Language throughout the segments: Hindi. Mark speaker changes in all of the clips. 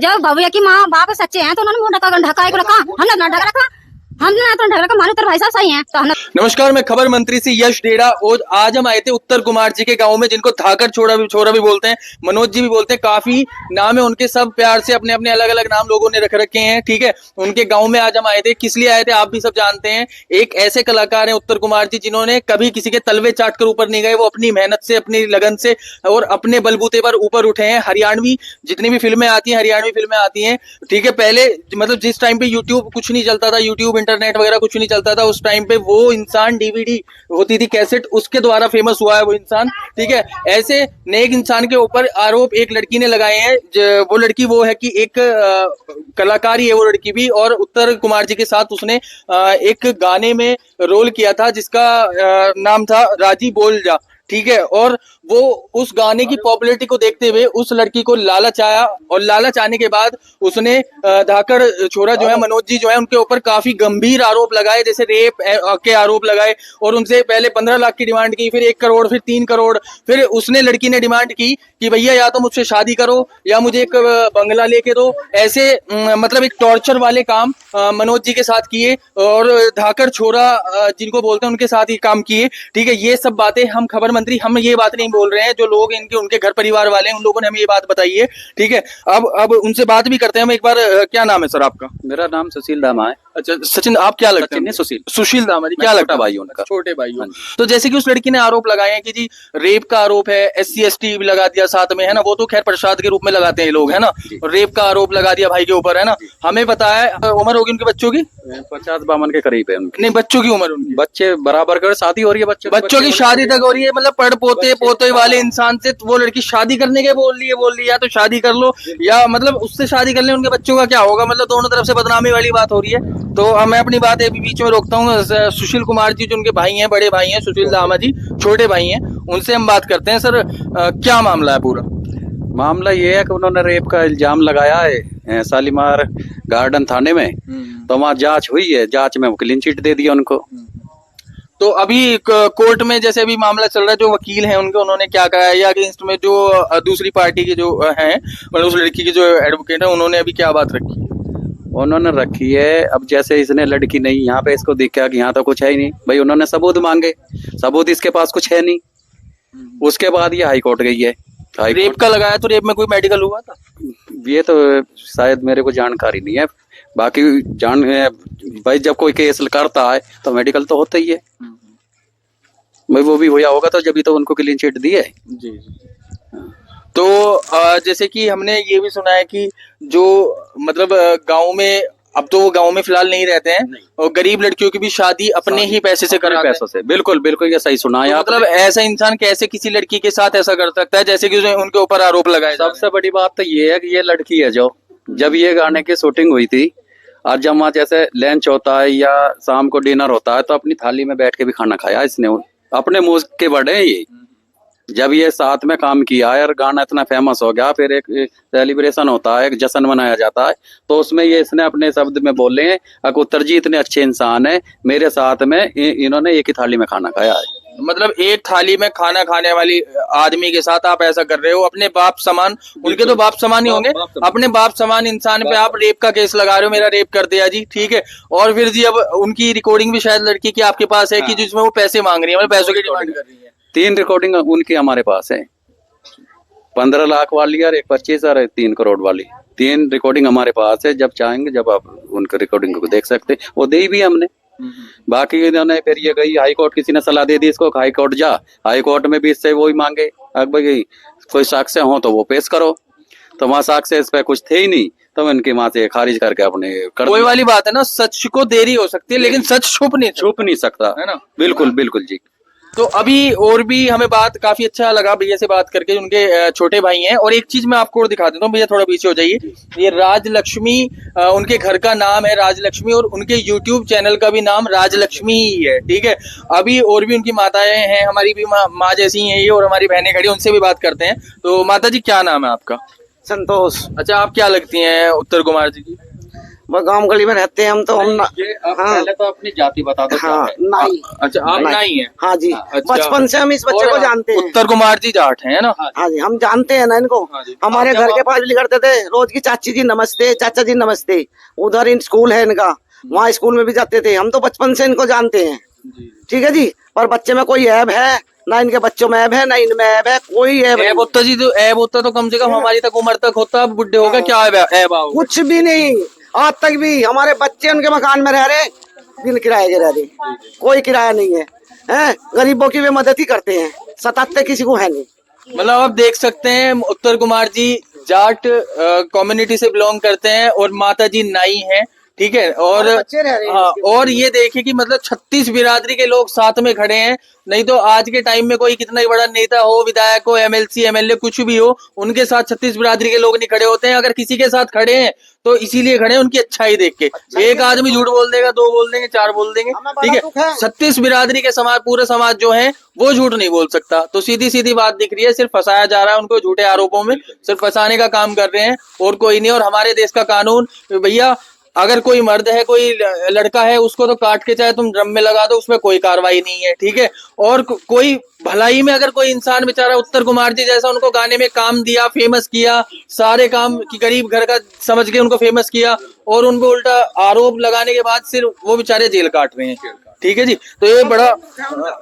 Speaker 1: जब भैया की माँ बाप सच्चे हैं तो उन्होंने मुंह ढका को रखा, हमने अपना ढका रखा, हमने तो ढका रखा, मानो तेरे भाई साहब सही हैं तो हमने।
Speaker 2: नमस्कार, मैं खबर मंत्री से यश डेरा और आज हम आए थे उत्तर कुमार जी के गांव में, जिनको धाकर छोरा भी बोलते हैं, मनोज जी भी बोलते हैं, काफी नाम है उनके, सब प्यार से अपने अपने अलग अलग नाम लोगों ने रख रखे हैं। ठीक है, उनके गांव में आज हम आए थे। किस लिए आए थे आप भी सब जानते हैं। एक ऐसे कलाकार हैं उत्तर कुमार जी जिन्होंने कभी किसी के तलवे चाट कर ऊपर नहीं गए, वो अपनी मेहनत से, अपनी लगन से और अपने बलबूते पर ऊपर उठे हैं। हरियाणवी जितनी भी फिल्में आती हैं, हरियाणवी फिल्में आती हैं, ठीक है, पहले मतलब जिस टाइम पे यूट्यूब कुछ नहीं चलता था, यूट्यूब इंटरनेट वगैरह कुछ नहीं चलता था, उस टाइम पे वो इंसान डीवीडी होती थी कैसेट, उसके द्वारा फेमस हुआ है वो इंसान। ठीक है, ऐसे नेक इंसान के ऊपर आरोप एक लड़की ने लगाए हैं। वो लड़की वो है कि एक कलाकार ही है वो लड़की भी, और उत्तर कुमार जी के साथ उसने एक गाने में रोल किया था जिसका नाम था राजी बोल जा। ठीक है, और वो उस गाने की पॉपुलैरिटी को देखते हुए उस लड़की को लालच आया, और लालच आने के बाद उसने धाकड़ छोरा जो है, मनोज जी जो है, उनके ऊपर काफी गंभीर आरोप लगाए, जैसे रेप के आरोप लगाए, और उनसे पहले 15 लाख की डिमांड की, फिर 1 करोड़, फिर 3 करोड़, फिर उसने लड़की ने डिमांड की कि भैया या तो मुझसे शादी करो या मुझे एक बंगला लेके दो। ऐसे मतलब एक टॉर्चर वाले काम मनोज जी के साथ किए, और धाकड़ छोरा जिनको बोलते हैं उनके साथ ही काम किए। ठीक है, ये सब बातें हम खबर मंत्री, हम ये बात नहीं बोल रहे हैं, जो लोग इनके उनके घर परिवार वाले हैं उन लोगों ने हमें ये बात बताई है। ठीक है, अब उनसे बात भी करते हैं हम एक बार। क्या नाम है सर आपका?
Speaker 3: मेरा नाम सुशील दामा है।
Speaker 2: अच्छा सचिन, आप क्या लगते हैं?
Speaker 3: सुशील
Speaker 2: दामा जी, क्या लगता है?
Speaker 3: भाई उनका
Speaker 2: छोटे भाई। तो जैसे कि उस लड़की ने आरोप लगाए हैं कि जी रेप का आरोप है, SC ST भी लगा दिया साथ में, है ना, वो तो खैर प्रसाद के रूप में लगाते हैं लोग, है ना, रेप का आरोप लगा दिया भाई के ऊपर, है ना। हमें पता है उम्र होगी उनके बच्चों की
Speaker 3: 50-52 के करीब है उनकी।
Speaker 2: नहीं, बच्चों की उम्र, उनकी
Speaker 3: बच्चे बराबर कर, शादी हो रही है,
Speaker 2: बच्चों की शादी तक हो रही है। मतलब पढ़ पोते वाले इंसान से वो लड़की शादी करने के बोल रही है, या तो शादी कर लो, या मतलब उससे शादी कर ले, उनके बच्चों का क्या होगा? मतलब दोनों तरफ से बदनामी वाली बात हो रही है। तो मैं अपनी बात अभी बीच में रोकता हूँ। सुशील कुमार जी जो उनके भाई हैं, बड़े भाई हैं, सुशील दामा जी छोटे भाई हैं, उनसे हम बात करते हैं। सर क्या मामला है पूरा?
Speaker 3: मामला ये है कि उन्होंने रेप का इल्जाम लगाया है शालीमार गार्डन थाने में, तो वहाँ जांच हुई है, जांच में क्लीन चिट दे दिया उनको।
Speaker 2: तो अभी कोर्ट में जैसे अभी मामला चल रहा है, जो वकील हैं उनके, उन्होंने क्या कहा है, या अगेंस्ट में जो दूसरी पार्टी के जो हैं, मतलब उस लड़की के जो एडवोकेट है, उन्होंने अभी क्या बात रखी है?
Speaker 3: उन्होंने रखी है, अब जैसे इसने लड़की नहीं, यहाँ पे इसको देखा कि यहाँ तो कुछ है ही नहीं भाई, उन्होंने सबूत मांगे, सबूत इसके पास कुछ है नहीं। उसके बाद ये हाई कोर्ट गई है।
Speaker 2: रेप का लगाया, तो रेप में कोई मेडिकल हुआ था?
Speaker 3: ये तो शायद मेरे को जानकारी नहीं है, बाकी भाई जब कोई केस करता है तो मेडिकल तो होता ही है भाई, वो भी हुआ होगा तो जब तो उनको क्लीन चिट दी है।
Speaker 2: जी। तो जैसे कि हमने ये भी सुना है कि जो मतलब गांव में, अब तो वो गांव में फिलहाल नहीं रहते हैं, और गरीब लड़कियों की भी शादी अपने ही पैसे से कराते हैं।
Speaker 3: पैसों से, बिल्कुल बिल्कुल, ये सही सुना है।
Speaker 2: तो मतलब ऐसा इंसान कैसे किसी लड़की के साथ ऐसा कर सकता है, जैसे कि उनके ऊपर आरोप लगाए?
Speaker 3: सबसे बड़ी बात तो ये है कि ये लड़की है जो, जब ये गाने की शूटिंग हुई थी, और जब वहाँ जैसे लंच होता है या शाम को डिनर होता है, तो अपनी थाली में बैठ के भी खाना खाया इसने, अपने मुंह के बड़े हैं ये। जब ये साथ में काम किया है और गाना इतना फेमस हो गया, फिर एक सेलिब्रेशन होता है, एक जश्न मनाया जाता है, तो उसमें ये इसने अपने शब्द में बोले हैं, अकुत्तर जी इतने अच्छे इंसान है, मेरे साथ में इन्होंने एक ही थाली में खाना खाया है।
Speaker 2: मतलब एक थाली में खाना खाने वाली आदमी के साथ आप ऐसा कर रहे हो? अपने बाप समान, उनके तो बाप समान ही होंगे, अपने बाप समान इंसान पे आप रेप का केस लगा रहे हो, मेरा रेप कर दिया जी। ठीक है, और फिर जी अब उनकी रिकॉर्डिंग भी शायद लड़की की आपके पास है कि जिसमें वो पैसे मांग रही है, मतलब पैसों की डिमांड कर रही है।
Speaker 3: 3 रिकॉर्डिंग उनकी हमारे पास है, 15 लाख वाली और एक 25 और 3 करोड़ वाली, 3 रिकॉर्डिंग हमारे पास है। जब चाहेंगे जब आप उनके रिकॉर्डिंग को देख सकते हैं, वो दे भी हमने। बाकी इन्होंने फिर ये गई हाई कोर्ट, किसी ने सलाह दे दी इसको हाई कोर्ट जा, हाई कोर्ट में भी इससे वही मांगे, अब भाई कोई साक्ष्य हो तो वो पेश करो, तो वहाँ साक्ष्य इस पे कुछ थे ही नहीं, तो इनके वहां से खारिज करके अपने
Speaker 2: कोई वाली बात है ना, सच को देरी हो सकती है लेकिन सच छुप नहीं
Speaker 3: सकता,
Speaker 2: है ना।
Speaker 3: बिल्कुल बिल्कुल जी।
Speaker 2: तो अभी और भी हमें बात काफी अच्छा लगा भैया से बात करके, उनके छोटे भाई हैं। और एक चीज मैं आपको और दिखा देता हूँ, भैया थोड़ा पीछे हो जाइए। ये राजलक्ष्मी, उनके घर का नाम है राजलक्ष्मी, और उनके YouTube चैनल का भी नाम राजलक्ष्मी ही है। ठीक है, अभी और भी उनकी माताएं हैं, हमारी भी माँ जैसी हैं ये, और हमारी बहनें खड़ी, उनसे भी बात करते हैं। तो माता जी क्या नाम है आपका?
Speaker 4: संतोष।
Speaker 2: अच्छा, आप क्या लगती हैं उत्तर कुमार जी की?
Speaker 4: गांव गली में रहते हैं हम तो। हम
Speaker 3: ये आप
Speaker 4: हाँ।
Speaker 3: पहले तो अपनी जाति बता दो।
Speaker 4: हाँ, नाई।
Speaker 2: अच्छा, आप नाई हैं?
Speaker 4: हाँ जी,
Speaker 2: अच्छा।
Speaker 4: बचपन से हम इस बच्चे को जानते हैं।
Speaker 2: उत्तर कुमार जी जाट हैं ना?
Speaker 4: हाँ जी, हम जानते हैं ना इनको।
Speaker 2: हाँ जी।
Speaker 4: हमारे
Speaker 2: आप
Speaker 4: घर
Speaker 2: जब
Speaker 4: के पास भी करते थे रोज की, चाची जी नमस्ते, चाचा जी नमस्ते। उधर इन स्कूल है इनका, वहाँ स्कूल में भी जाते थे हम तो, बचपन से इनको जानते हैं। ठीक है जी, पर बच्चे में कोई ऐब है ना, इनके बच्चों में ऐब है ना इनमें ऐब है, कोई ऐब
Speaker 2: ऐब होता जी, तो ऐब होता तो कम से कम हमारी तक उम्र तक होता, अब बुढ़े हो गए, क्या ऐब आओ?
Speaker 4: कुछ भी नहीं। आज तक भी हमारे बच्चे उनके मकान में रह रहे, बिन किराए के रह रहे, कोई किराया नहीं है। हैं, गरीबों की वे मदद ही करते हैं, सताते किसी को है नहीं।
Speaker 2: मतलब आप देख सकते हैं उत्तर कुमार जी जाट कम्युनिटी से बिलोंग करते हैं और माता जी नाई हैं, ठीक है। और
Speaker 4: हमारे बच्चे रह रहे हैं
Speaker 2: हाँ,
Speaker 4: इसके
Speaker 2: और ये देखिए कि मतलब 36 बिरादरी के लोग साथ में खड़े हैं। नहीं तो आज के टाइम में कोई कितना ही बड़ा नेता हो, विधायक हो, एमएलसी एमएलए कुछ भी हो, उनके साथ 36 बिरादरी के लोग नहीं खड़े होते हैं। अगर किसी के साथ खड़े हैं तो इसीलिए खड़े हैं उनकी अच्छाई देख के। एक आदमी झूठ बोल देगा, 2 बोल देंगे, 4 बोल देंगे,
Speaker 4: हमें
Speaker 2: ठीक
Speaker 4: बड़ा दुख
Speaker 2: है।
Speaker 4: है।
Speaker 2: 36 बिरादरी के समाज, पूरे समाज जो है वो झूठ नहीं बोल सकता। तो सीधी सीधी बात दिख रही है, सिर्फ फंसाया जा रहा है उनको झूठे आरोपों में, सिर्फ फंसाने का काम कर रहे हैं और कोई नहीं। और हमारे देश का कानून भैया, अगर कोई मर्द है, कोई लड़का है, उसको तो काट के चाहे तुम ड्रम में लगा दो, उसमें कोई कार्रवाई नहीं है, ठीक है। और कोई भलाई में अगर कोई इंसान बेचारा उत्तर कुमार जी जैसा उनको गाने में काम दिया, फेमस किया, सारे काम की गरीब घर का समझ के उनको फेमस किया, और उनको उल्टा आरोप लगाने के बाद सिर्फ वो बेचारे जेल काट रहे हैं, ठीक है जी। तो ये बड़ा,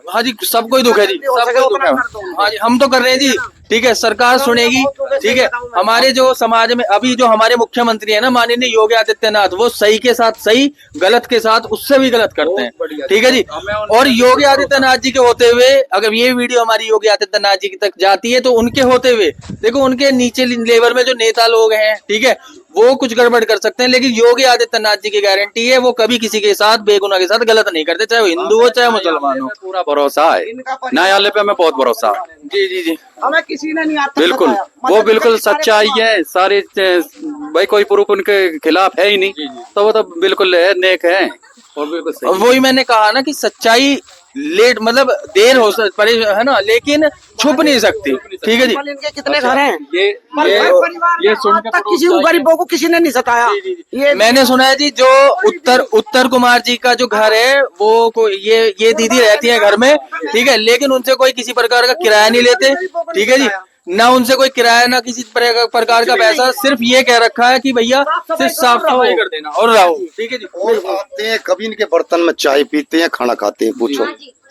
Speaker 2: हाँ जी, सबको ही दुख है जी, सबको दुख है। हाँ जी, हम तो कर रहे हैं जी, ठीक है। सरकार सुनेगी, ठीक है। हमारे जो समाज में अभी जो हमारे मुख्यमंत्री है ना, माननीय योगी आदित्यनाथ, वो सही के साथ सही, गलत के साथ उससे भी गलत करते हैं, ठीक है जी। और योगी आदित्यनाथ जी के होते हुए, अगर ये वीडियो हमारी योगी आदित्यनाथ जी तक जाती है तो उनके होते हुए देखो, उनके नीचे लेवल में जो नेता लोग हैं, ठीक है, वो कुछ गड़बड़ कर सकते हैं, लेकिन योगी आदित्यनाथ जी की गारंटी है वो कभी किसी के साथ, बेगुनाह के साथ गलत नहीं करते, चाहे वो हिंदू हो चाहे मुसलमान हो।
Speaker 3: पूरा भरोसा है, न्यायालय पे हमें बहुत भरोसा है।
Speaker 2: जी जी जी,
Speaker 4: हमें किसी ने नहीं आता
Speaker 3: बिल्कुल, वो बिल्कुल सच्चाई है सारे। भाई कोई प्रूफ उनके खिलाफ है ही नहीं, तो वो तो बिल्कुल है, नेक है और बिल्कुल सही।
Speaker 2: वही मैंने कहा ना कि सच्चाई लेट, मतलब देर हो सकती है ना, लेकिन छुप नहीं सकती, ठीक है जी।
Speaker 4: इनके कितने घर हैं?
Speaker 2: ये
Speaker 4: ये
Speaker 2: सुन के
Speaker 4: तक किसी को, गरीबों को किसी ने नहीं सताया। ये
Speaker 2: मैंने सुना है जी, जो उत्तर कुमार जी का जो घर है वो ये दीदी रहती है घर में, ठीक है, लेकिन उनसे कोई किसी प्रकार का किराया नहीं लेते, ठीक है जी। ना उनसे कोई किराया, ना किसी प्रकार का पैसा, सिर्फ ये कह रखा है कि भैया सिर्फ साफ सफाई कर देना और रहो, ठीक है जी।
Speaker 5: और आते हैं कभी इनके बर्तन में चाय पीते हैं, खाना खाते हैं, पूछो।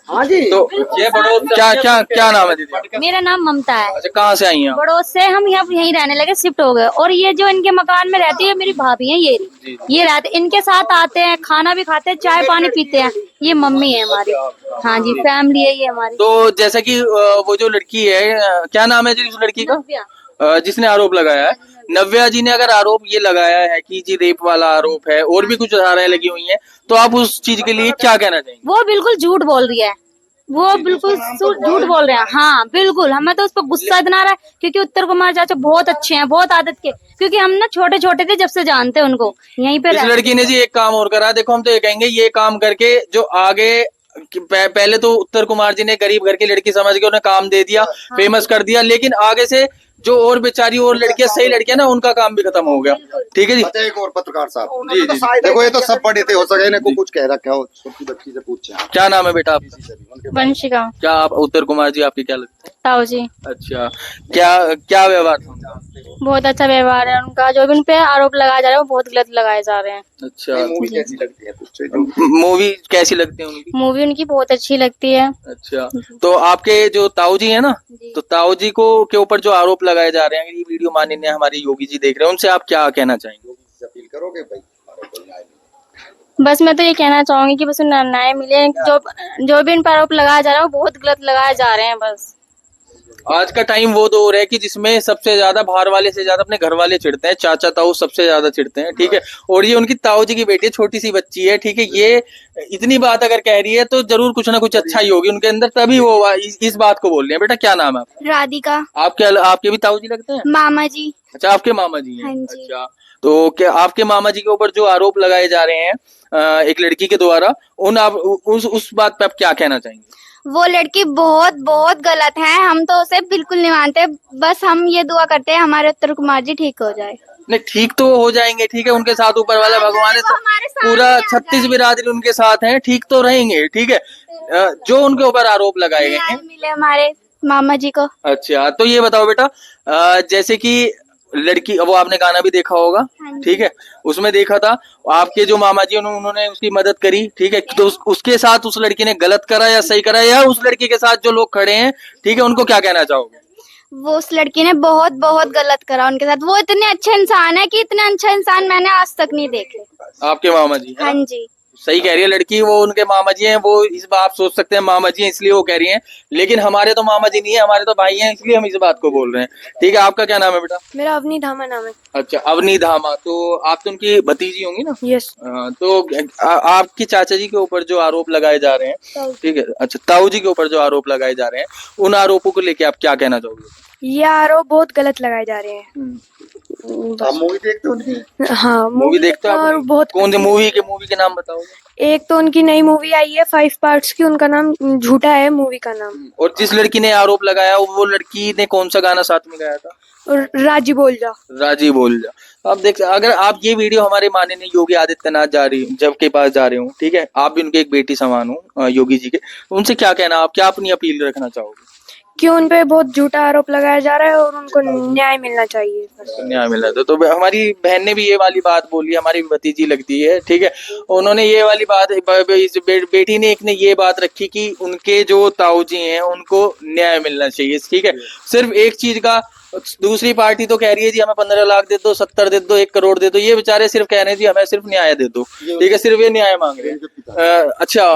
Speaker 4: हाँ जी,
Speaker 2: तो ये बड़ोद, क्या नाम है दीदी?
Speaker 1: मेरा नाम ममता है।
Speaker 2: अच्छा, कहाँ से आई हैं आप?
Speaker 1: बड़ोद से। हम यहाँ यहीं रहने लगे, शिफ्ट हो गए। और ये जो इनके मकान में रहती है मेरी भाभी है, ये रहते, इनके साथ आते हैं, खाना भी खाते हैं, चाय पानी पीते हैं। ये मम्मी है हमारी। हाँ जी, फैमिली है ये हमारी।
Speaker 2: तो जैसा कि वो जो लड़की है, क्या नाम है जी उस लड़की का, जिसने आरोप लगाया है, नव्या जी ने अगर आरोप ये लगाया है कि जी रेप वाला आरोप है, और भी कुछ धाराएं लगी हुई हैं, तो आप उस चीज के लिए क्या कहना चाहेंगे?
Speaker 1: वो बिल्कुल झूठ बोल रही है, वो बिल्कुल झूठ बोल रहे हैं। हाँ बिल्कुल, हमें तो उस पर गुस्सा इतना आ रहा है, क्योंकि उत्तर कुमार चाचा बहुत अच्छे हैं, बहुत आदत के। क्योंकि हम ना छोटे छोटे थे जब से जानते हैं उनको, यहीं पे
Speaker 2: इस लड़की ने जी एक काम और करा, देखो हम तो ये कहेंगे, ये काम करके जो आगे पहले तो उत्तर कुमार जी ने गरीब घर की लड़की समझ के उन्हें काम दे दिया, फेमस कर दिया, लेकिन आगे से जो और बेचारी और लड़कियां, सही लड़कियां ना, उनका काम भी खत्म हो गया, ठीक है जी।
Speaker 5: अच्छा, एक और पत्रकार साहब,
Speaker 2: जी जी,
Speaker 5: देखो ये तो सब बड़े थे, हो सके इन्हें को कुछ कह रखा हो, छोटी बच्ची से पूछे।
Speaker 2: क्या नाम है बेटा आप?
Speaker 1: वंशिका।
Speaker 2: क्या आप उत्तर कुमार जी आपके क्या लगते हैं?
Speaker 1: ताऊ जी।
Speaker 2: अच्छा, क्या व्यवहार था उनका?
Speaker 1: बहुत अच्छा व्यवहार है उनका। जो भी उन पे आरोप लगाए जा रहे हैं वो बहुत गलत लगाए जा रहे हैं।
Speaker 2: अच्छा,
Speaker 5: मूवी कैसी लगती है पूछे?
Speaker 2: मूवी कैसी लगती है उनकी?
Speaker 1: मूवी उनकी बहुत अच्छी लगती है।
Speaker 2: अच्छा, तो आपके जो ताऊ जी है ना, तो ताऊ जी को के ऊपर जो आरोप लगाए जा रहे हैं, ये वीडियो माननीय हमारे योगी जी देख रहे हैं, उनसे आप क्या कहना चाहेंगे?
Speaker 5: अपील करोगे भाई?
Speaker 1: बस मैं तो ये कहना चाहूंगी कि बस उन्हें न्याय मिले। जो भी इन पर आरोप लगाया जा रहा है वो बहुत गलत लगाए जा रहे हैं। बस
Speaker 2: आज का टाइम वो दौर है कि जिसमें सबसे ज्यादा बाहर वाले से ज्यादा अपने घर वाले चिढ़ते हैं, चाचा ताऊ सबसे ज्यादा चिढ़ते हैं, ठीक है। और ये उनकी ताऊ जी की बेटी, छोटी सी बच्ची है, ठीक है, ये इतनी बात अगर कह रही है तो जरूर कुछ ना कुछ अच्छा ही होगी उनके अंदर, तभी वो इस बात को बोल रही है। बेटा क्या नाम है आपका?
Speaker 1: राधिका।
Speaker 2: आपके भी ताऊ जी लगते हैं?
Speaker 1: मामा जी।
Speaker 2: अच्छा, आपके मामा जी हैं?
Speaker 1: हाँ जी।
Speaker 2: अच्छा, तो क्या आपके मामा जी के ऊपर जो आरोप लगाए जा रहे हैं एक लड़की के द्वारा, उस बात पे आप क्या कहना चाहेंगे?
Speaker 6: वो लड़की बहुत बहुत गलत है, हम तो उसे बिल्कुल नहीं मानते। बस हम ये दुआ करते हैं हमारे उत्तर कुमार जी ठीक हो जाए।
Speaker 2: नहीं ठीक तो हो जाएंगे, ठीक है, उनके साथ ऊपर वाला भगवान है, तो पूरा 36 बिरादरी उनके साथ हैं, ठीक तो रहेंगे, ठीक है। जो उनके ऊपर आरोप लगाए गए हैं।
Speaker 6: मिले हमारे मामा जी को।
Speaker 2: अच्छा, तो ये बताओ बेटा, जैसे कि लड़की, वो आपने गाना भी देखा होगा, ठीक है, उसमें देखा था आपके जो मामा जी उन्होंने उसकी मदद करी, ठीक है, तो उसके साथ उस लड़की ने गलत करा या सही करा, या उस लड़की के साथ जो लोग खड़े हैं, ठीक है, उनको क्या कहना चाहोगे?
Speaker 6: वो उस लड़की ने बहुत बहुत गलत करा उनके साथ। वो इतने अच्छे इंसान है कि इतने अच्छा इंसान मैंने आज तक नहीं देखे।
Speaker 2: आपके मामा जी, है ना?
Speaker 6: हाँ जी।
Speaker 2: सही कह रही है लड़की, वो उनके मामा जी हैं, वो इस बात आप सोच सकते हैं मामा जी हैं इसलिए वो कह रही हैं, लेकिन हमारे तो मामा जी नहीं है, हमारे तो भाई हैं, इसलिए हम इस बात को बोल रहे हैं, ठीक है। आपका क्या नाम है बेटा?
Speaker 7: मेरा अवनी धामा नाम है।
Speaker 2: अच्छा, अवनी धामा, तो आप तो उनकी भतीजी होंगी ना?
Speaker 7: यस।
Speaker 2: तो आपकी चाचा जी के ऊपर जो आरोप लगाए जा रहे हैं, ठीक है, अच्छा, ताऊ जी के ऊपर जो आरोप लगाए जा रहे हैं, उन आरोपों को लेके आप क्या कहना चाहोगे?
Speaker 7: ये आरोप बहुत गलत लगाए जा रहे हैं।
Speaker 5: आप मूवी देखते हो उनकी?
Speaker 7: हाँ,
Speaker 2: मूवी देखते हो
Speaker 7: और
Speaker 2: आप?
Speaker 7: बहुत।
Speaker 2: कौन सी मूवी के नाम बताओगे?
Speaker 7: एक तो उनकी नई मूवी आई है 5 पार्ट्स की, उनका नाम झूठा है मूवी का नाम।
Speaker 2: और जिस लड़की ने आरोप लगाया वो लड़की ने कौन सा गाना साथ में गाया था?
Speaker 7: और राजी बोल जा।
Speaker 2: राजी बोल जा। अब देख, अगर आप ये वीडियो हमारे माननीय योगी आदित्यनाथ जब के पास जा रहे हो, ठीक है, आप भी उनके एक बेटी समान हो योगी जी के, उनसे क्या कहना, आप क्या अपनी अपील रखना चाहोगे?
Speaker 7: कि उन पे बहुत झूठा आरोप लगाया जा रहा है और उनको न्याय मिलना चाहिए।
Speaker 2: न्याय मिला तो हमारी बहन ने भी ये वाली बात बोली, हमारी भतीजी लगती है, ठीक है, उन्होंने ये वाली बात, इस बेटी ने एक ने ये बात रखी कि उनके जो ताऊ जी हैं उनको न्याय मिलना चाहिए, ठीक है, सिर्फ एक चीज का। दूसरी पार्टी तो कह रही है जी हमें 15 लाख दे दो, 70 दे दो, 1 करोड़ दे दो, ये बेचारे सिर्फ कह रहे हैं जी हमें सिर्फ न्याय दे दो, ठीक है, सिर्फ ये न्याय मांग रहे हैं। अच्छा,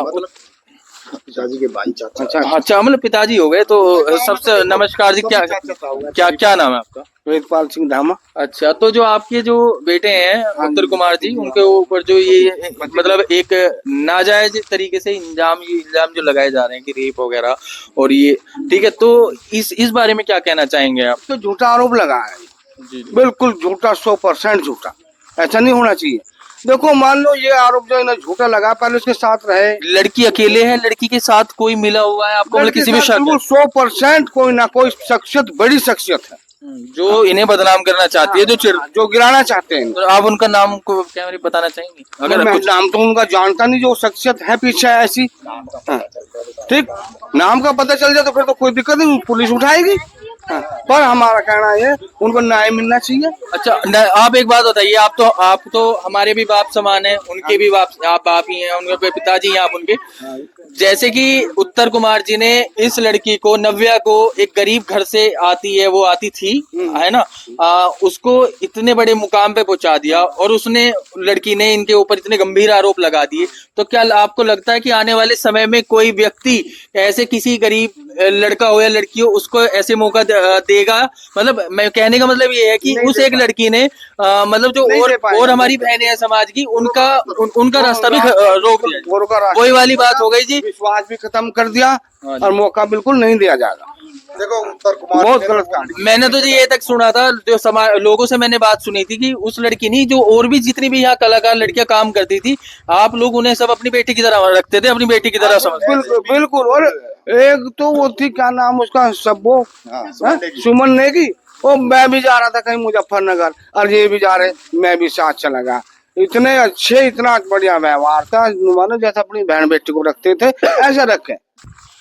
Speaker 5: पिताजी के भाई, चाचा।
Speaker 2: अच्छा, मतलब पिताजी हो गए, तो सबसे नमस्कार जी, क्या नाम है आपका?
Speaker 8: वेदपाल सिंह धामा।
Speaker 2: अच्छा, तो जो आपके जो बेटे हैं उत्तर कुमार जी, उनके ऊपर जो ये मतलब एक नाजायज तरीके से इल्जाम जो लगाए जा रहे हैं कि रेप वगैरह और ये, ठीक है, तो इस बारे में क्या कहना चाहेंगे आप?
Speaker 8: तो झूठा आरोप लगा है, बिल्कुल झूठा, 100% झूठा, ऐसा नहीं होना चाहिए। देखो, मान लो ये आरोप जो इन्हें झूठा लगा, पहले उसके साथ रहे।
Speaker 2: लड़की अकेले है, लड़की के साथ कोई मिला हुआ है आपको, मतलब किसी भी शक?
Speaker 8: 100% कोई ना कोई शख्सियत, बड़ी शख्सियत है
Speaker 2: जो इन्हें बदनाम करना चाहती है,
Speaker 8: जो गिराना चाहते हैं।
Speaker 2: तो आप उनका नाम को क्या मेरे बताना चाहेंगे? अगर
Speaker 8: मैं
Speaker 2: कुछ
Speaker 8: नाम तो उनका जानता नहीं, जो शख्सियत है पीछे ऐसी। हाँ, ठीक, नाम का पता चल जाए तो फिर तो कोई दिक्कत नहीं, पुलिस उठाएगी। हाँ, पर हमारा कहना है उनको न्याय मिलना चाहिए।
Speaker 2: अच्छा, आप एक बात बताइए, आप तो हमारे भी बाप समान हैं, उनके भी आप बाप ही हैं, उनके पिताजी हैं आप उनके। जैसे कि उत्तर कुमार जी ने इस लड़की को, नव्या को, एक गरीब घर से वो आती थी, है ना, उसको इतने बड़े मुकाम पे पहुंचा दिया और उसने, लड़की ने इनके ऊपर इतने गंभीर आरोप लगा दिए, तो क्या आपको लगता है कि आने वाले समय में कोई व्यक्ति ऐसे किसी गरीब लड़का हो या लड़की हो उसको ऐसे मौका देगा? मतलब मैं कहने का मतलब ये है कि उस एक लड़की ने मतलब जो और हमारी बहनें हैं समाज की, उनका रास्ता भी रोक दिया, वही वाली बात हो गई जी,
Speaker 8: विश्वास भी खत्म कर दिया और मौका बिल्कुल नहीं दिया जाएगा।
Speaker 5: देखो, उत्तर कुमार
Speaker 8: बहुत गलत काम।
Speaker 2: मैंने तो जी ये तक सुना था, जो लोगों से मैंने बात सुनी थी कि उस लड़की नहीं, जो और भी जितनी भी यहाँ कलाकार लड़कियां काम करती थी, आप लोग उन्हें सब अपनी बेटी की तरह रखते थे, अपनी बेटी की तरह समझते थे।
Speaker 8: बिल्कुल बिल्कुल। और एक तो वो थी, क्या नाम उसका, सब्बो, सुमन नेगी, वो मैं भी जा रहा था कहीं मुजफ्फरनगर और ये भी जा रहे, मैं भी साथ चला गया। इतने अच्छे, इतना बढ़िया व्यवहार था, मानो जैसे अपनी बहन बेटी को रखते थे ऐसा रखे,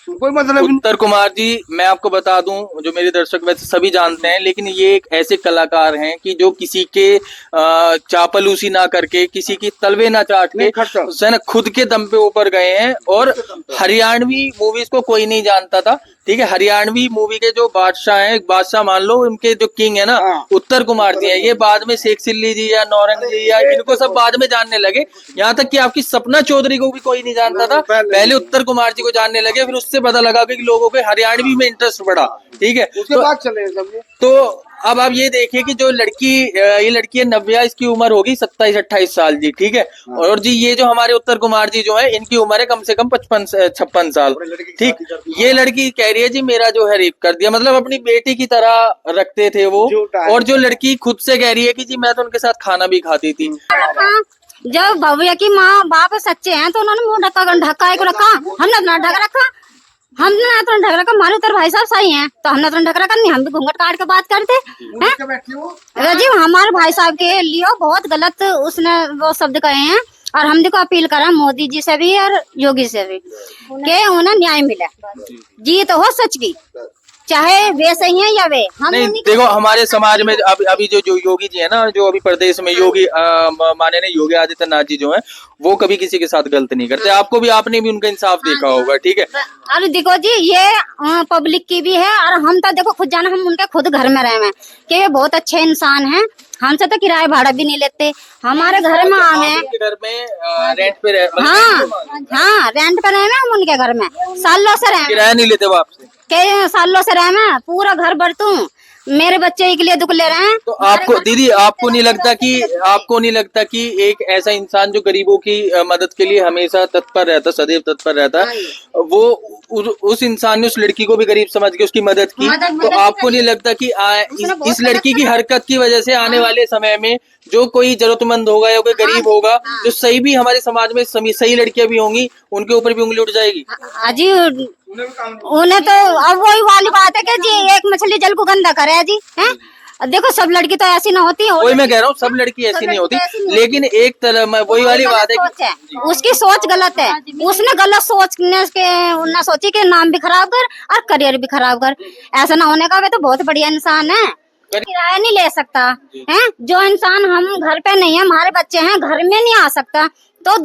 Speaker 8: कोई मतलब।
Speaker 2: उत्तर कुमार जी, मैं आपको बता दूं, जो मेरे दर्शक वैसे सभी जानते हैं, लेकिन ये एक ऐसे कलाकार हैं कि जो किसी के चापलूसी ना करके, किसी की तलवे ना चाट के, ना खुद के दम पे ऊपर गए हैं। और हरियाणवी मूवीज को कोई नहीं जानता था, ठीक है, हरियाणवी मूवी के जो बादशाह हैं, बादशाह मान लो, उनके जो किंग है ना, उत्तर कुमार जी हैं। ये बाद में शेख सिल्ली जी या नौरंग जी या इनको सब बाद में जानने लगे, यहाँ तक कि आपकी सपना चौधरी को भी कोई नहीं जानता था, पहले उत्तर कुमार जी को जानने लगे, फिर उससे पता लगा कि लोगों को हरियाणवी में इंटरेस्ट बढ़ा, ठीक है,
Speaker 8: उसके बाद चले सब।
Speaker 2: तो अब आप ये देखिए कि जो ये लड़की है नव्या, इसकी उम्र होगी 27-28 साल जी, ठीक है, और जी ये जो हमारे उत्तर कुमार जी जो है, इनकी उम्र है कम से कम 55-56 साल, ठीक। ये लड़की कह रही है जी मेरा जो है रेप कर दिया, मतलब अपनी बेटी की तरह रखते थे वो। और जो लड़की खुद से कह रही है कि जी मैं तो उनके साथ खाना भी खाती थी।
Speaker 1: जब भव्या की माँ बाप सच्चे हैं तो उन्होंने मुंह ढका को रखा, हमने अपना ढका रखा। हमने ना तो ढक रखा, हमारे उधर भाई साहब सही हैं तो हमने तो ढक रखा नहीं, हम भी घूंघट काट के बात करते हैं। जी हमारे भाई साहब के लिए बहुत गलत उसने वो शब्द कहे हैं, और हम देखो अपील करें मोदी जी से भी और योगी से भी कि उन्हें न्याय मिले, जीत हो सच की, चाहे वे सही है या वे हम
Speaker 2: नहीं
Speaker 1: उन्हीं
Speaker 2: देखो हमारे समाज में अभी जो योगी जी है ना, जो अभी प्रदेश में योगी माननीय योगी आदित्यनाथ जी जो है, वो कभी किसी के साथ गलत नहीं करते। आपने भी उनका इंसाफ देखा होगा, ठीक है।
Speaker 1: अरे देखो जी ये पब्लिक की भी है, और हम तो देखो खुद जाना, हम उनके खुद घर में रहे हैं कि ये बहुत अच्छे इंसान हैं, हमसे तो किराया भाड़ा भी नहीं लेते, हमारे घर में आए हैं,
Speaker 2: घर में रेंट पे रहे,
Speaker 1: हाँ रेंट पे रहे हैं हम उनके घर में, सालों से रहे
Speaker 2: किराया नहीं लेते वो आपसे,
Speaker 1: के सालों से रहे हैं, पूरा घर बरतू, मेरे बच्चे के लिए दुख ले रहे हैं।
Speaker 2: तो आपको दीदी आपको नहीं लगता कि एक ऐसा इंसान जो गरीबों की मदद के लिए हमेशा तत्पर रहता, सदैव तत्पर रहता है, वो उस इंसान ने उस लड़की को भी गरीब समझ के उसकी मदद की, तो आपको नहीं लगता कि इस लड़की की हरकत की वजह से आने वाले समय में जो कोई जरूरतमंद होगा या कोई गरीब होगा, जो सही भी हमारे समाज में सही लड़कियां भी होंगी, उनके ऊपर भी उंगली उठ जाएगी?
Speaker 1: जी उन्हें तो अब वही वाली बात है कि जी एक मछली जल को गंदा करे जी, हैं? देखो सब लड़की तो ऐसी ना होती,
Speaker 2: वही मैं कह रहा हूँ, सब लड़की ऐसी नहीं होती, लेकिन एक तरह वही वाली बात है कि
Speaker 1: उसकी सोच गलत है, उसने गलत सोचने के उन्हें सोची कि नाम भी खराब कर और करियर भी खराब कर, ऐसा ना होने का, वे तो बहुत बढ़िया इंसान है, किराया नहीं ले सकता है, जो इंसान हम घर पे नहीं है, हमारे बच्चे हैं घर में नहीं आ सकता, तो